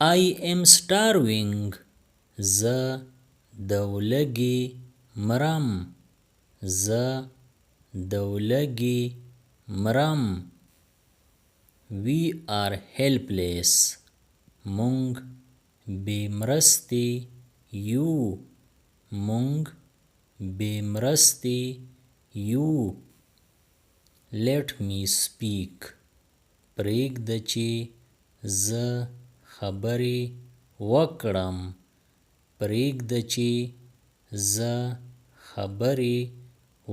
I am starving. زه د ولږې مرم. زه د ولږې مرم. We are helpless. مونږ بې مرستې یو. مونږ بې مرستې یو. Let me speak. پرېږده چې زه خبرې وکړم. پرېږده چې زه خبرې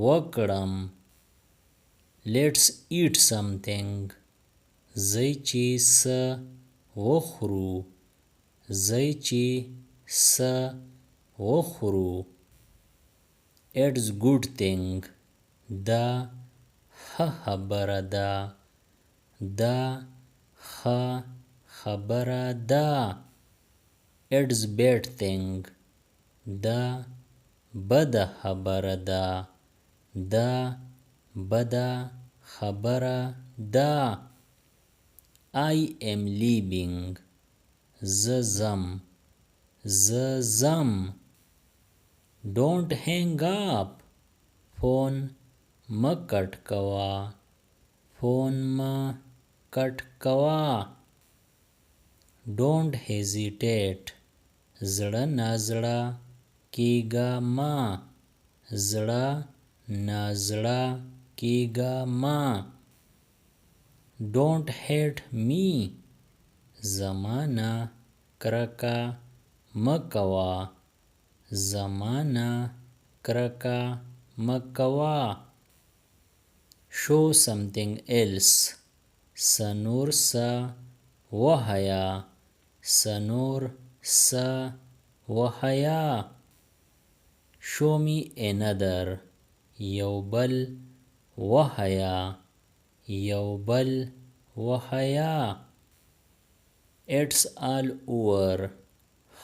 وکړم. Let's eat something. ځئ چې څه وخورو. ځئ چې څه وخورو. It's good thing. دا ښه خبره ده. دا ښه خبره ده. It's bad thing. دا بده خبره ده. دا بده خبره ده. I am leaving. زه ځم. زه ځم. Don't hang up. فون مه کټ کوه. فون مه کټ کوه. Don't hesitate. زړه نازړه کېږه مه. زړه نازړه کېږه مه. Don't hate me. زما نه کرکه مه کوه. زما نه کرکه مه کوه. Show something else. څه نور څه وښیه. څه نور څه وښیه. Show me another. یو بل وښیه. یو بل وښیه. It's all over.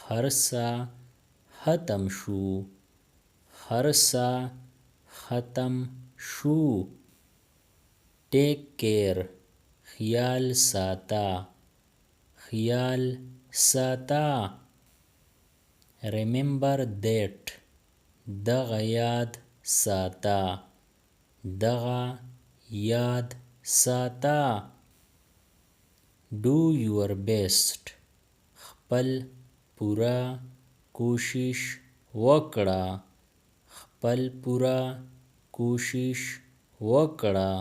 هر څه ختم شو. هر څه ختم شو. Take care. خیال ساته. خیال ساته. Remember that. دغه یاد ساته. دغه یاد ساته. Do your best. خپل پوره کوشش وکړه. خپل پوره کوشش وکړه.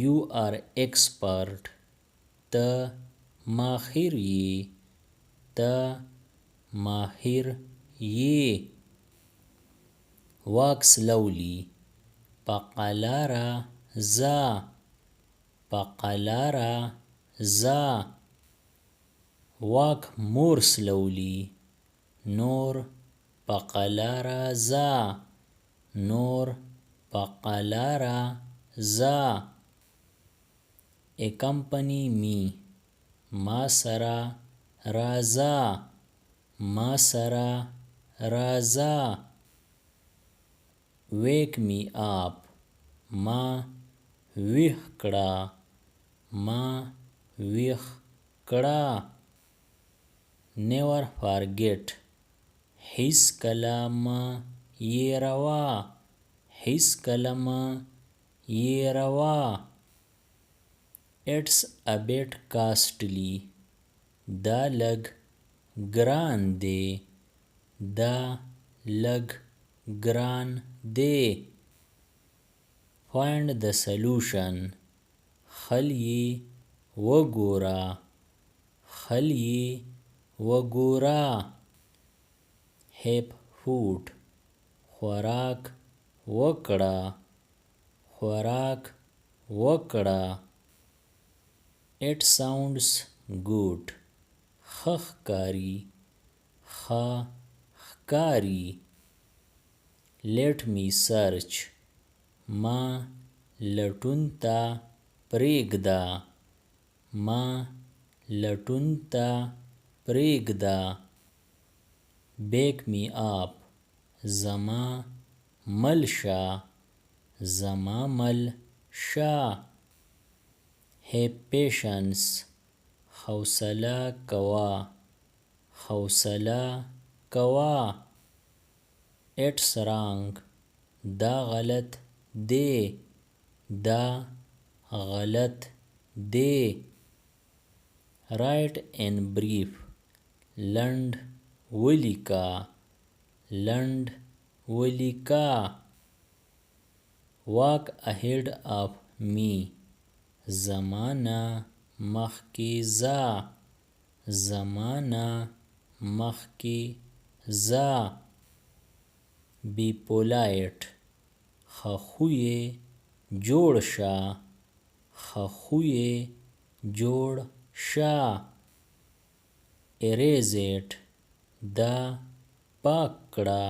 You are expert. ته ماهر یې. ته ماهر یې. Walk slowly. په قلاره ځه. په قلاره ځه. Walk more slowly. نور په قلاره ځه. نور په قلاره ځه. Accompany me. ما سره راځه. ما سره راځه. Wake me up. ما ویښ کړه. ما ویښ کړه. Never forget. هیڅکله مه هېروه. هیڅکله مه هېروه. It's a bit costly. دا لږ ګران دی. دا لږ ګران دی. Find the solution. حل یې وګوره. حل یې وګوره. Have food. خوراک وکړه. خوراک وکړه. It sounds good. ښه ښکاري. ښه ښکاري. Let me search. ما لټون ته پرېږده. ما لټون ته پرېږده. Back me up. زما مل شه. زما مل شه. Have patience. حوصله کوا، حوصله کوا. It's wrong. دا غلط دی، دا غلط دی. Write in brief. لنډ ولیکه، لنډ ولیکه. Walk ahead of me. زمانه مخکې ځه، زمانه مخکې ځه. Be polite. ښه خوی جوړ شه، ښه خوی جوړ شه. Erase it. دا پاک کړه،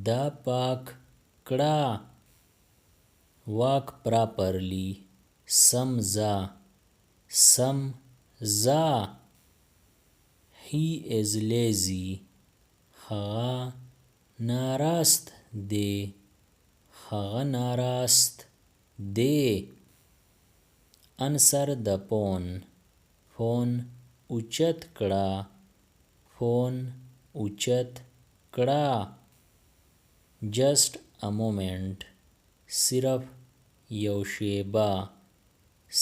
دا پاک کړه. Walk properly. سم ځه، سم ځه. He is lazy. هغه ناراست دی، هغه ناراست دی. Answer the phone. فون اوچت کړه، فون اوچت کړه. Just a moment. صرف یو شیبه،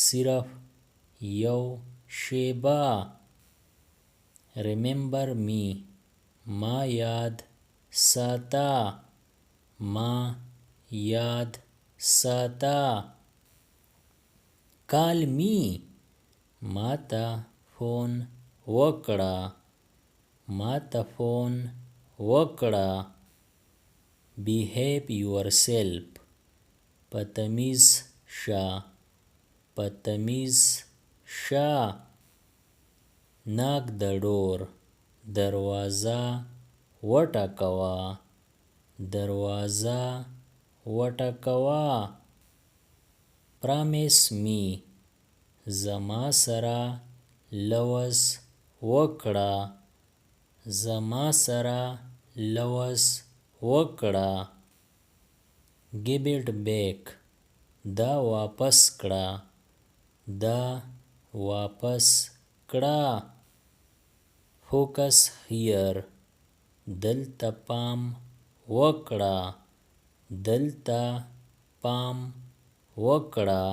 صرف یو شیبه. Remember me. ما یاد ساته، ما یاد ساته. Call me. ما ته فون وکړه، ما ته فون وکړه. Behave yourself. په تمیز شه، په تمیز شه. Knock the door. دروازه وټکوه، دروازه وټکوه. Promise me. زما سره لوز وکړه، زما سره لوز وکړه. Give it back. دا واپس کړه، دا واپس کړه. Focus here. دلته پام وکړه، دلته پام وکړه.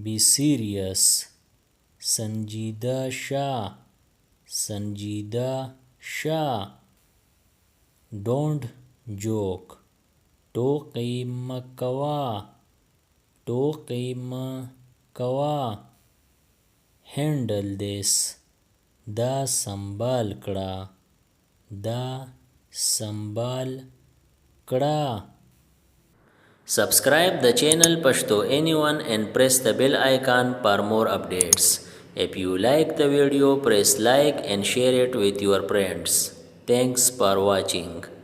Be serious. سنجیده شه، سنجیده شه. Don't joke. ټوکې مه کوه، ټوکې مه کوه. Handle this. دا سنبال کړه، دا سنبال کړه. Subscribe the channel Pashto Anyone and press the bell icon for more updates. If you like the video, press like and share it with your friends. Thanks for watching.